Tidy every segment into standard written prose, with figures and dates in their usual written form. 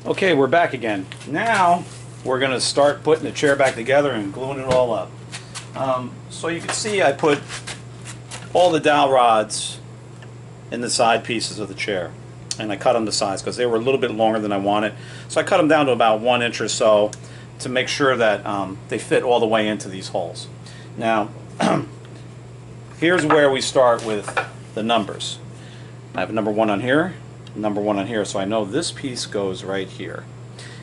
Okay, we're back again. Now we're going to start putting the chair back together and gluing it all up. So you can see I put all the dowel rods in the side pieces of the chair, and I cut them to size because they were a little bit longer than I wanted. So I cut them down to about 1 inch or so to make sure that they fit all the way into these holes. Now here's where we start with the numbers. I have a number 1 on here, number 1 on here, so I know this piece goes right here,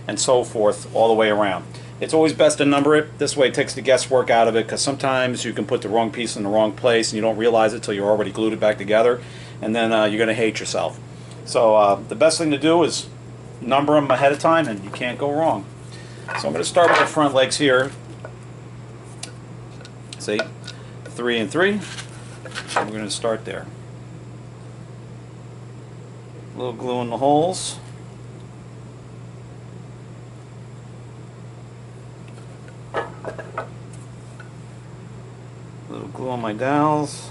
and so forth all the way around. It's always best to number it. This way it takes the guesswork out of it, because sometimes you can put the wrong piece in the wrong place and you don't realize it until you're already glued it back together, and then you're going to hate yourself. So the best thing to do is number them ahead of time, and you can't go wrong. So I'm going to start with the front legs here. See, 3 and 3. So we're going to start there. A little glue in the holes. A little glue on my dowels.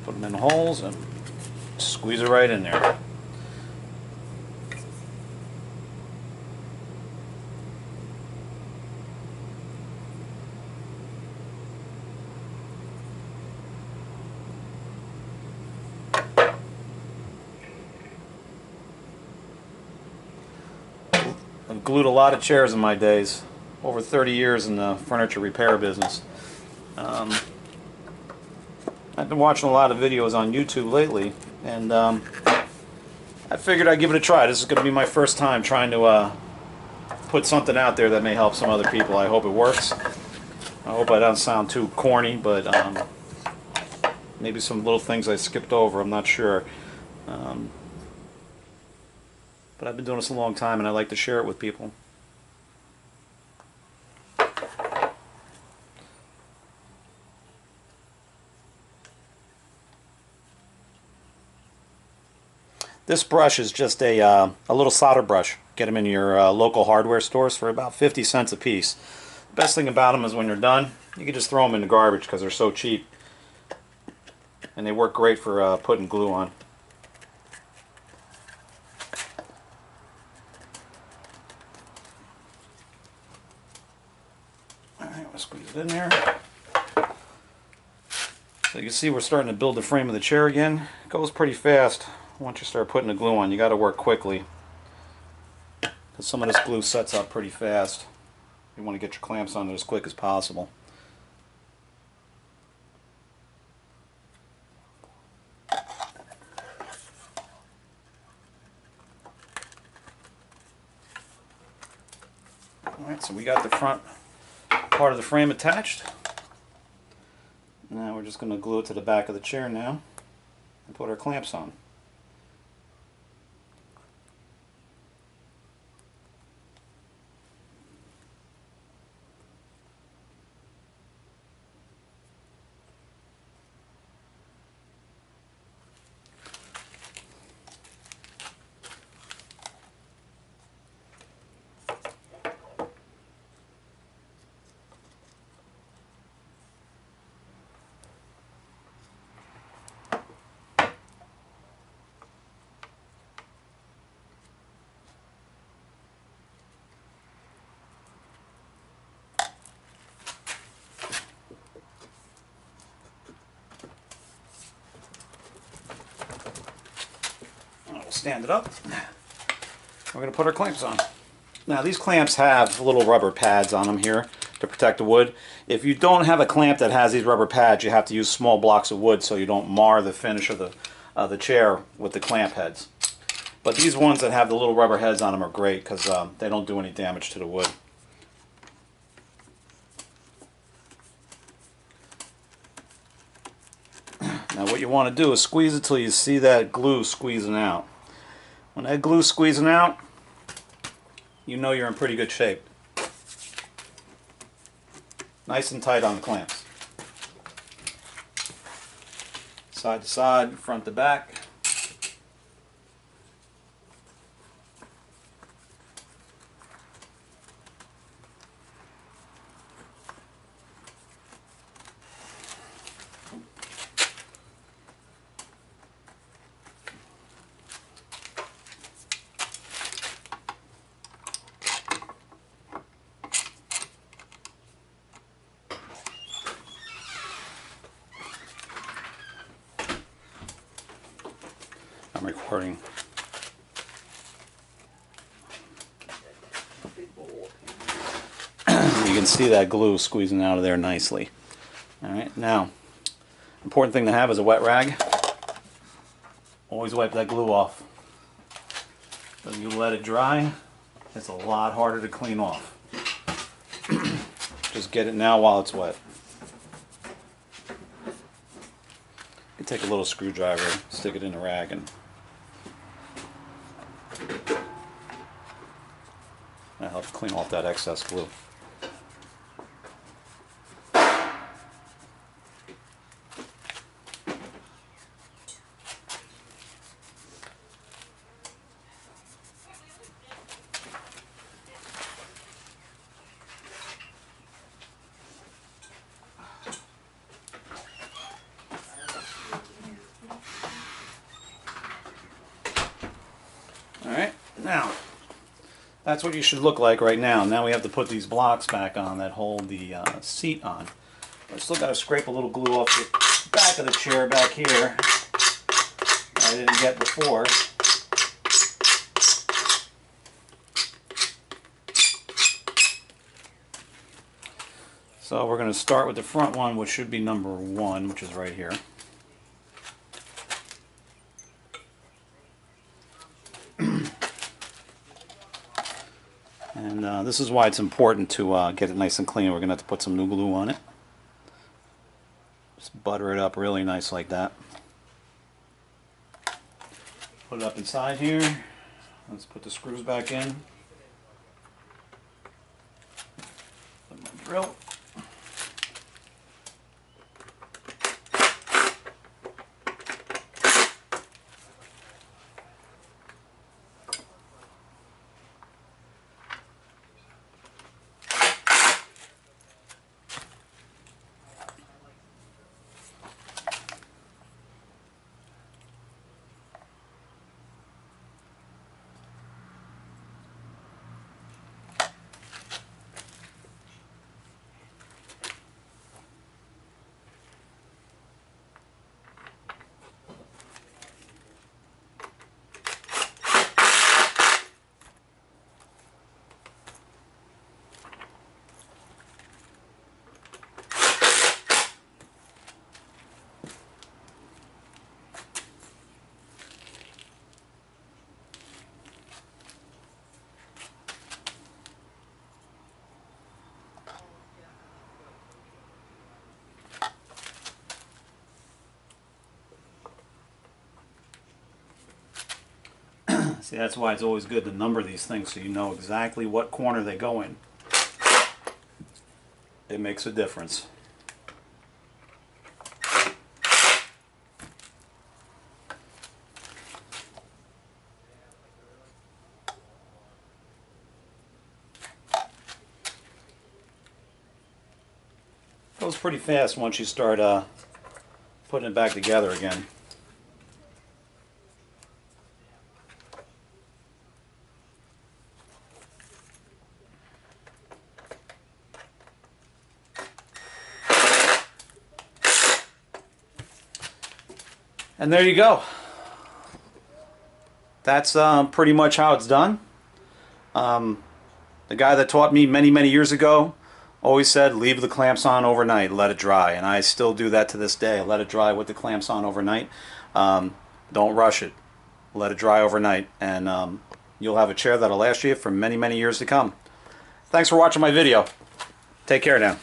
Put them in the holes and squeeze it right in there. I've glued a lot of chairs in my days, over 30 years in the furniture repair business. I've been watching a lot of videos on YouTube lately, and I figured I'd give it a try. This is going to be my first time trying to put something out there that may help some other people. I hope it works. I hope I don't sound too corny, but maybe some little things I skipped over, I'm not sure. But I've been doing this a long time, and I like to share it with people. This brush is just a little solder brush. Get them in your local hardware stores for about 50 cents a piece. The best thing about them is when you're done, you can just throw them in the garbage because they're so cheap. And they work great for putting glue on. Alright, we'll squeeze it in there. So you can see we're starting to build the frame of the chair again. It goes pretty fast. Once you start putting the glue on, you got to work quickly, because some of this glue sets up pretty fast. You want to get your clamps on it as quick as possible. Alright, so we got the front part of the frame attached. Now we're just going to glue it to the back of the chair now and put our clamps on. Stand it up. We're going to put our clamps on. Now these clamps have little rubber pads on them here to protect the wood. If you don't have a clamp that has these rubber pads, you have to use small blocks of wood so you don't mar the finish of the chair with the clamp heads. But these ones that have the little rubber heads on them are great because they don't do any damage to the wood. Now what you want to do is squeeze it till you see that glue squeezing out. When that glue's squeezing out, you know you're in pretty good shape. Nice and tight on the clamps. Side to side, front to back. I'm recording. You can see that glue squeezing out of there nicely. Alright, now, important thing to have is a wet rag. Always wipe that glue off. When you let it dry, it's a lot harder to clean off. Just get it now while it's wet. You can take a little screwdriver, stick it in the rag, and that helps clean off that excess glue. Alright, now, that's what you should look like right now. Now we have to put these blocks back on that hold the seat on. I still got to scrape a little glue off the back of the chair back here I didn't get before. So we're going to start with the front one, which should be number 1, which is right here. And this is why it's important to get it nice and clean. We're going to have to put some new glue on it. Just butter it up really nice like that. Put it up inside here. Let's put the screws back in. Put my drill. See, that's why it's always good to number these things so you know exactly what corner they go in. It makes a difference. Goes pretty fast once you start putting it back together again. And there you go. That's pretty much how it's done. The guy that taught me many years ago always said leave the clamps on overnight, let it dry, and I still do that to this day. I let it dry with the clamps on overnight. Don't rush it. Let it dry overnight, and you'll have a chair that'll last you for many years to come. Thanks for watching my video. Take care now.